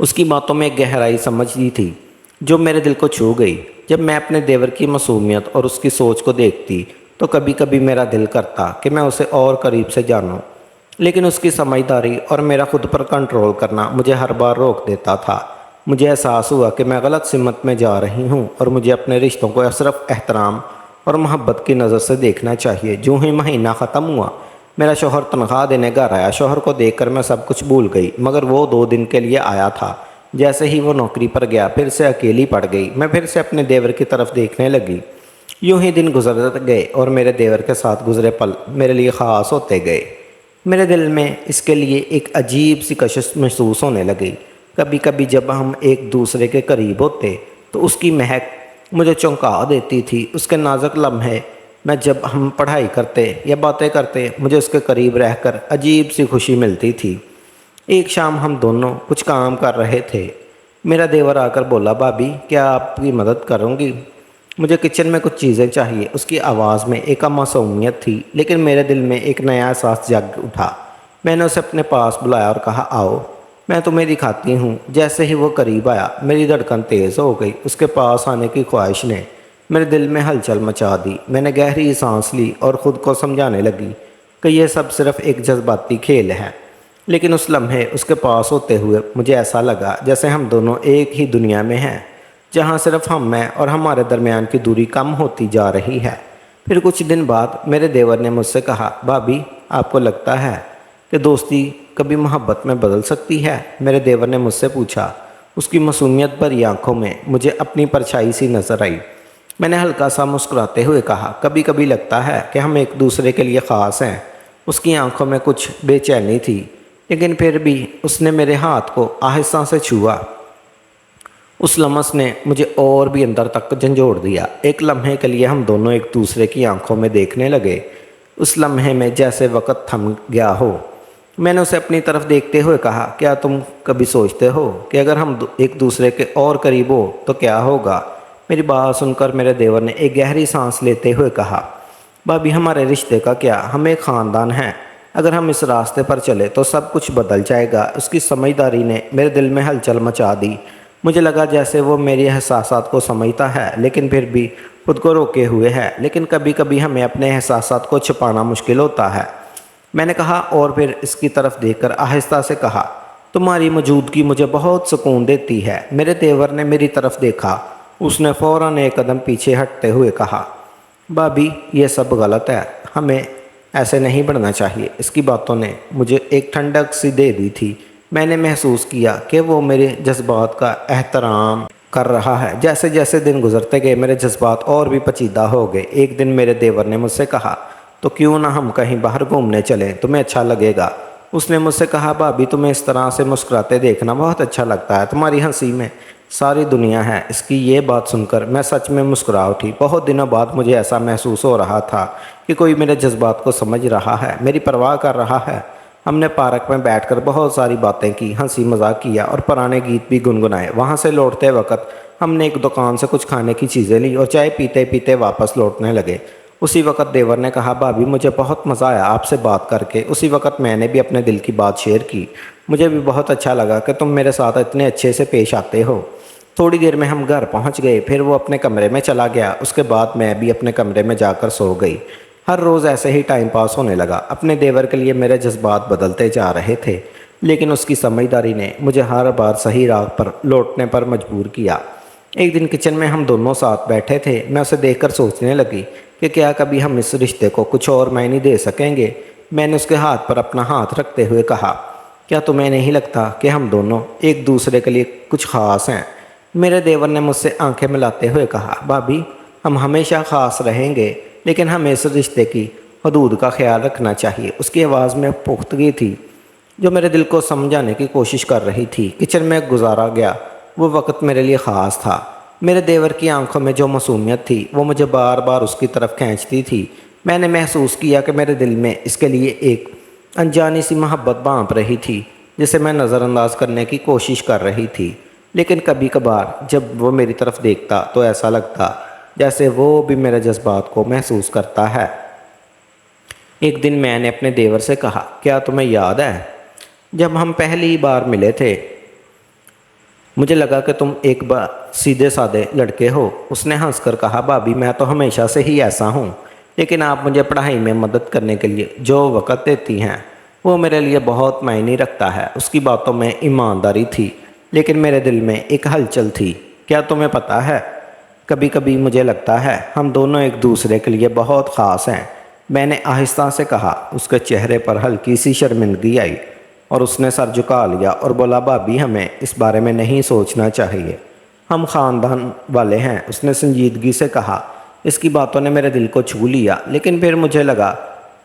اس کی باتوں میں ایک گہرائی سمجھ دی تھی جو میرے دل کو چھو گئی۔ جب میں اپنے دیور کی معصومیت اور اس کی سوچ کو دیکھتی تو کبھی کبھی میرا دل کرتا کہ میں اسے اور قریب سے جانوں، لیکن اس کی سمجھداری اور میرا خود پر کنٹرول کرنا مجھے ہر بار روک دیتا تھا۔ مجھے احساس ہوا کہ میں غلط سمت میں جا رہی ہوں اور مجھے اپنے رشتوں کو صرف احترام اور محبت کی نظر سے دیکھنا چاہیے۔ جو ہی مہینہ ختم ہوا میرا شوہر تنخواہ دینے گھر آیا۔ شوہر کو دیکھ کر میں سب کچھ بھول گئی، مگر وہ 2 دن کے لیے آیا تھا۔ جیسے ہی وہ نوکری پر گیا پھر سے اکیلی پڑ گئی۔ میں پھر سے اپنے دیور کی طرف دیکھنے لگی۔ یوں ہی دن گزرتے گئے اور میرے دیور کے ساتھ گزرے پل میرے لیے خاص ہوتے گئے۔ میرے دل میں اس کے لیے ایک عجیب سی کشش محسوس ہونے لگی۔ کبھی کبھی جب ہم ایک دوسرے کے قریب ہوتے تو اس کی مہک مجھے چونکا دیتی تھی۔ اس کے نازک لمحے میں جب ہم پڑھائی کرتے یا باتیں کرتے مجھے اس کے قریب رہ کر عجیب سی خوشی ملتی تھی۔ ایک شام ہم دونوں کچھ کام کر رہے تھے۔ میرا دیور آ کر بولا، بھابی کیا آپ کی مدد کروں گی؟ مجھے کچن میں کچھ چیزیں چاہیے۔ اس کی آواز میں ایک معصومیت تھی، لیکن میرے دل میں ایک نیا احساس جگ اٹھا۔ میں نے اسے اپنے پاس بلایا اور کہا، آؤ میں تمہیں دکھاتی ہوں۔ جیسے ہی وہ قریب آیا میری دھڑکن تیز ہو گئی۔ اس کے پاس آنے کی خواہش نے میرے دل میں ہلچل مچا دی۔ میں نے گہری سانس لی اور خود کو سمجھانے لگی کہ یہ سب صرف ایک جذباتی کھیل ہے، لیکن اس لمحے اس کے پاس ہوتے ہوئے مجھے ایسا لگا جیسے ہم دونوں ایک ہی دنیا میں ہیں، جہاں صرف میں اور ہمارے درمیان کی دوری کم ہوتی جا رہی ہے۔ پھر کچھ دن بعد میرے دیور نے مجھ سے کہا، بھابی آپ کو لگتا ہے کہ دوستی کبھی محبت میں بدل سکتی ہے؟ میرے دیور نے مجھ سے پوچھا۔ اس کی معصومیت بھری آنکھوں میں مجھے اپنی پرچھائی سی نظر آئی۔ میں نے ہلکا سا مسکراتے ہوئے کہا، کبھی کبھی لگتا ہے کہ ہم ایک دوسرے کے لیے خاص ہیں۔ اس کی آنکھوں میں کچھ بے چینی تھی، لیکن پھر بھی اس نے میرے ہاتھ کو آہستہ سے چھوا۔ اس لمس نے مجھے اور بھی اندر تک جھنجھوڑ دیا۔ ایک لمحے کے لیے ہم دونوں ایک دوسرے کی آنکھوں میں دیکھنے لگے۔ اس لمحے میں جیسے وقت تھم گیا ہو۔ میں نے اسے اپنی طرف دیکھتے ہوئے کہا، کیا تم کبھی سوچتے ہو کہ اگر ہم ایک دوسرے کے اور قریب ہو تو کیا ہوگا؟ میری بات سن کر میرے دیور نے ایک گہری سانس لیتے ہوئے کہا، بھابی ہمارے رشتے کا کیا، ہم ایک خاندان ہیں۔ اگر ہم اس راستے پر چلے تو سب کچھ بدل جائے گا۔ اس کی سمجھداری نے میرے دل میں ہلچل مچا دی۔ مجھے لگا جیسے وہ میری احساسات کو سمجھتا ہے لیکن پھر بھی خود کو روکے ہوئے ہے۔ لیکن کبھی کبھی ہمیں اپنے احساسات کو چھپانا مشکل ہوتا ہے۔ میں نے کہا اور پھر اس کی طرف دیکھ کر آہستہ سے کہا، تمہاری موجودگی مجھے بہت سکون دیتی ہے۔ میرے دیور نے میری طرف دیکھا۔ اس نے فوراً ایک قدم پیچھے ہٹتے ہوئے کہا، بھابی یہ سب غلط ہے، ہمیں ایسے نہیں بڑھنا چاہیے۔ اس کی باتوں نے مجھے ایک ٹھنڈک سی دے دی تھی۔ میں نے محسوس کیا کہ وہ میرے جذبات کا احترام کر رہا ہے۔ جیسے جیسے دن گزرتے گئے میرے جذبات اور بھی پیچیدہ ہو گئے۔ ایک دن میرے دیور نے مجھ سے کہا، تو کیوں نہ ہم کہیں باہر گھومنے چلیں، تمہیں اچھا لگے گا؟ اس نے مجھ سے کہا، بھابی تمہیں اس طرح سے مسکراتے دیکھنا بہت اچھا لگتا ہے، تمہاری ہنسی میں ساری دنیا ہے۔ اس کی یہ بات سن کر میں سچ میں مسکرا اٹھی۔ بہت دنوں بعد مجھے ایسا محسوس ہو رہا تھا کہ کوئی میرے جذبات کو سمجھ رہا ہے، میری پرواہ کر رہا ہے۔ ہم نے پارک میں بیٹھ کر بہت ساری باتیں کی، ہنسی مذاق کیا اور پرانے گیت بھی گنگنائے۔ وہاں سے لوٹتے وقت ہم نے ایک دکان سے کچھ کھانے کی چیزیں لی اور چائے پیتے پیتے واپس لوٹنے لگے۔ اسی وقت دیور نے کہا، بھابی مجھے بہت مزہ آیا آپ سے بات کر کے۔ اسی وقت میں نے بھی اپنے دل کی بات شیئر کی۔ مجھے بھی بہت اچھا لگا کہ تم میرے ساتھ اتنے اچھے سے پیش آتے ہو۔ تھوڑی دیر میں ہم گھر پہنچ گئے، پھر وہ اپنے کمرے میں چلا گیا۔ اس کے بعد میں بھی اپنے کمرے میں جا کر سو گئی۔ ہر روز ایسے ہی ٹائم پاس ہونے لگا۔ اپنے دیور کے لیے میرے جذبات بدلتے جا رہے تھے، لیکن اس کی سمجھداری نے مجھے ہر بار صحیح راہ پر لوٹنے پر مجبور کیا۔ ایک دن کچن میں ہم دونوں ساتھ بیٹھے تھے۔ میں اسے دیکھ کر سوچنے لگی کہ کیا کبھی ہم اس رشتے کو کچھ اور معنی دے سکیں گے۔ میں نے اس کے ہاتھ پر اپنا ہاتھ رکھتے ہوئے کہا، کیا تمہیں نہیں لگتا کہ ہم دونوں ایک دوسرے کے لیے کچھ خاص ہیں؟ میرے دیور نے مجھ سے آنکھیں ملاتے ہوئے کہا، بھابی ہم ہمیشہ خاص رہیں گے، لیکن ہمیں اس رشتے کی حدود کا خیال رکھنا چاہیے۔ اس کی آواز میں پختگی تھی جو میرے دل کو سمجھانے کی کوشش کر رہی تھی۔ کچن میں گزارا گیا وہ وقت میرے لیے خاص تھا۔ میرے دیور کی آنکھوں میں جو معصومیت تھی وہ مجھے بار بار اس کی طرف کھینچتی تھی۔ میں نے محسوس کیا کہ میرے دل میں اس کے لیے ایک انجانی سی محبت بانپ رہی تھی جسے میں نظر انداز کرنے کی کوشش کر رہی تھی۔ لیکن کبھی کبھار جب وہ میری طرف دیکھتا تو ایسا لگتا جیسے وہ بھی میرے جذبات کو محسوس کرتا ہے۔ ایک دن میں نے اپنے دیور سے کہا، کیا تمہیں یاد ہے جب ہم پہلی بار ملے تھے مجھے لگا کہ تم ایک بار سیدھے سادے لڑکے ہو۔ اس نے ہنس کر کہا، بھابھی میں تو ہمیشہ سے ہی ایسا ہوں، لیکن آپ مجھے پڑھائی میں مدد کرنے کے لیے جو وقت دیتی ہیں وہ میرے لیے بہت معنی رکھتا ہے۔ اس کی باتوں میں ایمانداری تھی، لیکن میرے دل میں ایک ہلچل تھی۔ کیا تمہیں پتہ ہے، کبھی کبھی مجھے لگتا ہے ہم دونوں ایک دوسرے کے لیے بہت خاص ہیں۔ میں نے آہستہ سے کہا۔ اس کے چہرے پر ہلکی سی شرمندگی آئی اور اس نے سر جھکا لیا اور بولا، بھابھی ہمیں اس بارے میں نہیں سوچنا چاہیے، ہم خاندان والے ہیں۔ اس نے سنجیدگی سے کہا۔ اس کی باتوں نے میرے دل کو چھو لیا، لیکن پھر مجھے لگا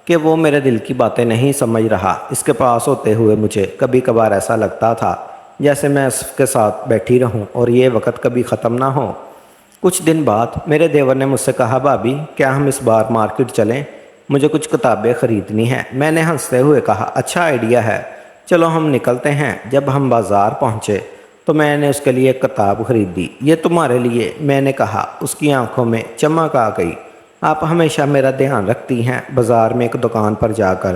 کہ وہ میرے دل کی باتیں نہیں سمجھ رہا۔ اس کے پاس ہوتے ہوئے مجھے کبھی کبھار ایسا لگتا تھا جیسے میں اس کے ساتھ بیٹھی رہوں اور یہ وقت کبھی ختم نہ ہو۔ کچھ دن بعد میرے دیور نے مجھ سے کہا، بھابھی کیا ہم اس بار مارکیٹ چلیں؟ مجھے کچھ کتابیں خریدنی ہیں۔ میں نے ہنستے ہوئے کہا، اچھا آئیڈیا ہے، چلو ہم نکلتے ہیں۔ جب ہم بازار پہنچے تو میں نے اس کے لیے ایک کتاب خریدی۔ یہ تمہارے لیے، میں نے کہا۔ اس کی آنکھوں میں چمک آ گئی۔ آپ ہمیشہ میرا دھیان رکھتی ہیں۔ بازار میں ایک دکان پر جا کر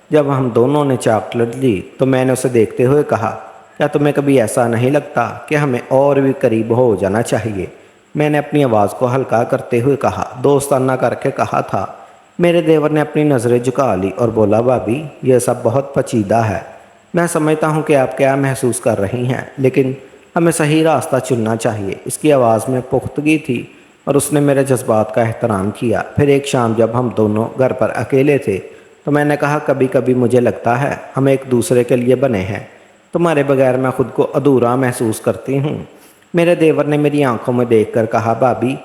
جب ہم دونوں نے چاکلیٹ لی تو میں نے اسے دیکھتے ہوئے کہا، کیا تمہیں کبھی ایسا نہیں لگتا کہ ہمیں اور بھی قریب ہو جانا چاہیے؟ میں نے اپنی آواز کو ہلکا کرتے ہوئے کہا، دوستانہ کر کے کہا تھا۔ میرے دیور نے اپنی نظریں جھکا لی اور بولا، بھابھی یہ سب بہت پیچیدہ ہے۔ میں سمجھتا ہوں کہ آپ کیا محسوس کر رہی ہیں، لیکن ہمیں صحیح راستہ چننا چاہیے۔ اس کی آواز میں پختگی تھی اور اس نے میرے جذبات کا احترام کیا۔ پھر ایک شام جب ہم دونوں گھر پر اکیلے تھے تو میں نے کہا، کبھی کبھی مجھے لگتا ہے ہم ایک دوسرے کے لیے بنے ہیں، تمہارے بغیر میں خود کو ادھورا محسوس کرتی ہوں۔ میرے دیور نے میری آنکھوں میں دیکھ کر کہا، بھابھی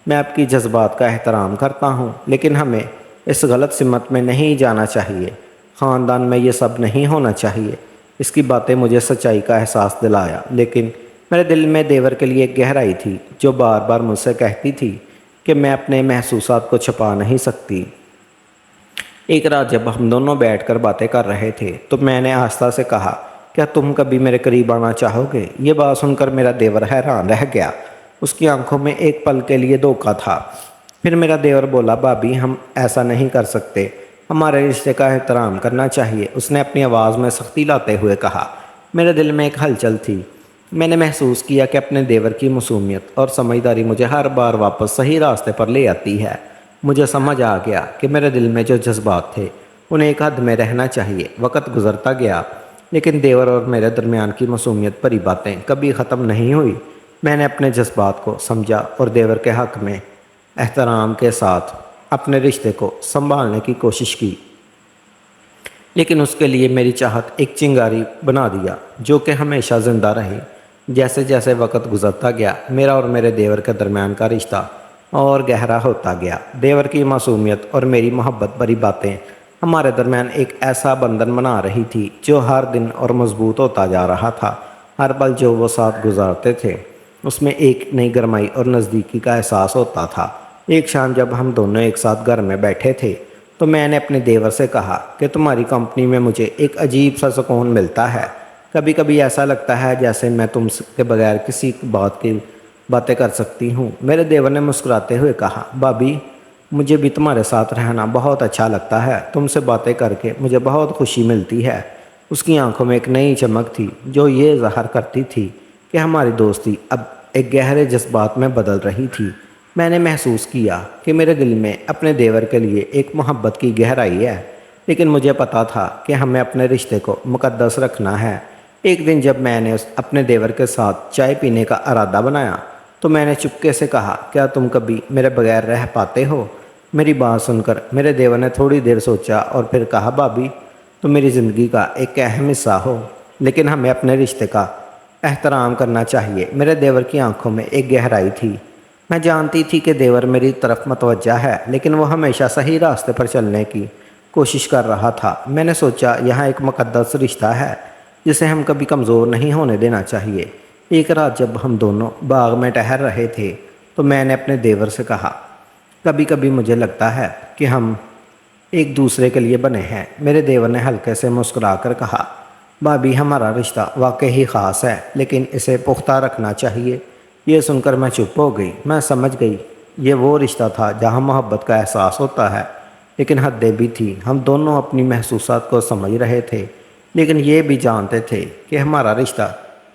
میں آپ کی جذبات کا احترام کرتا ہوں، لیکن ہمیں اس غلط سمت میں نہیں جانا چاہیے۔ خاندان میں یہ سب نہیں ہونا چاہیے۔ اس کی باتیں مجھے سچائی کا احساس دلایا، لیکن میرے دل میں دیور کے لیے ایک گہرائی تھی جو بار بار مجھ سے کہتی تھی کہ میں اپنے محسوسات کو چھپا نہیں سکتی۔ ایک رات جب ہم دونوں بیٹھ کر باتیں کر رہے تھے تو میں نے آہستہ سے کہا، کیا تم کبھی میرے قریب آنا چاہو گے؟ یہ بات سن کر میرا دیور حیران رہ گیا۔ اس کی آنکھوں میں ایک پل کے لیے دھوکہ تھا۔ پھر میرا دیور بولا، بھابھی ہم ایسا نہیں کر سکتے، ہمارے رشتے کا احترام کرنا چاہیے۔ اس نے اپنی آواز میں سختی لاتے ہوئے کہا۔ میرے دل میں ایک ہلچل تھی۔ میں نے محسوس کیا کہ اپنے دیور کی معصومیت اور سمجھداری مجھے ہر بار واپس صحیح راستے پر لے آتی ہے۔ مجھے سمجھ آ گیا کہ میرے دل میں جو جذبات تھے انہیں ایک حد میں رہنا چاہیے۔ وقت گزرتا گیا، لیکن دیور اور میرے درمیان کی معصومیت بھری باتیں کبھی ختم نہیں ہوئی۔ میں نے اپنے جذبات کو سمجھا اور دیور کے حق میں احترام کے ساتھ اپنے رشتے کو سنبھالنے کی کوشش کی، لیکن اس کے لیے میری چاہت ایک چنگاری بنا دیا جو کہ ہمیشہ زندہ رہی۔ جیسے جیسے وقت گزرتا گیا، میرا اور میرے دیور کے درمیان کا رشتہ اور گہرا ہوتا گیا۔ دیور کی معصومیت اور میری محبت بھری باتیں ہمارے درمیان ایک ایسا بندھن بنا رہی تھی جو ہر دن اور مضبوط ہوتا جا رہا تھا۔ ہر پل جو وہ ساتھ گزارتے تھے اس میں ایک نئی گرمائی اور نزدیکی کا احساس ہوتا تھا۔ ایک شام جب ہم دونوں ایک ساتھ گھر میں بیٹھے تھے تو میں نے اپنے دیور سے کہا کہ تمہاری کمپنی میں مجھے ایک عجیب سا سکون ملتا ہے۔ کبھی کبھی ایسا لگتا ہے جیسے میں تم کے بغیر کسی بات کی باتیں کر سکتی ہوں۔ میرے دیور نے مسکراتے ہوئے کہا، بھابھی مجھے بھی تمہارے ساتھ رہنا بہت اچھا لگتا ہے، تم سے باتیں کر کے مجھے بہت خوشی ملتی ہے۔ اس کی آنکھوں میں ایک نئی چمک تھی جو یہ ظاہر کرتی تھی کہ ہماری دوستی اب ایک گہرے جذبات میں بدل رہی تھی۔ میں نے محسوس کیا کہ میرے دل میں اپنے دیور کے لیے ایک محبت کی گہرائی ہے، لیکن مجھے پتا تھا کہ ہمیں اپنے رشتے کو مقدس رکھنا ہے۔ ایک دن جب میں نے اپنے دیور کے ساتھ چائے پینے کا ارادہ بنایا تو میں نے چپکے سے کہا، کیا تم کبھی میرے بغیر رہ پاتے ہو؟ میری بات سن کر میرے دیور نے تھوڑی دیر سوچا اور پھر کہا، بھابھی تم میری زندگی کا ایک اہم حصہ ہو، لیکن ہمیں اپنے رشتے کا احترام کرنا چاہیے۔ میرے دیور کی آنکھوں میں ایک گہرائی تھی۔ میں جانتی تھی کہ دیور میری طرف متوجہ ہے، لیکن وہ ہمیشہ صحیح راستے پر چلنے کی کوشش کر رہا تھا۔ میں نے سوچا یہاں ایک مقدس رشتہ ہے جسے ہم کبھی کمزور نہیں ہونے دینا چاہیے۔ ایک رات جب ہم دونوں باغ میں ٹہل رہے تھے تو میں نے اپنے دیور سے کہا، کبھی کبھی مجھے لگتا ہے کہ ہم ایک دوسرے کے لیے بنے ہیں۔ میرے دیور نے ہلکے سے مسکرا کر کہا، بھابھی ہمارا رشتہ واقعی خاص ہے، لیکن اسے پختہ رکھنا چاہیے۔ یہ سن کر میں چپ ہو گئی۔ میں سمجھ گئی یہ وہ رشتہ تھا جہاں محبت کا احساس ہوتا ہے، لیکن حدیں بھی تھیں۔ ہم دونوں اپنی محسوسات کو سمجھ رہے تھے، لیکن یہ بھی جانتے تھے کہ ہمارا رشتہ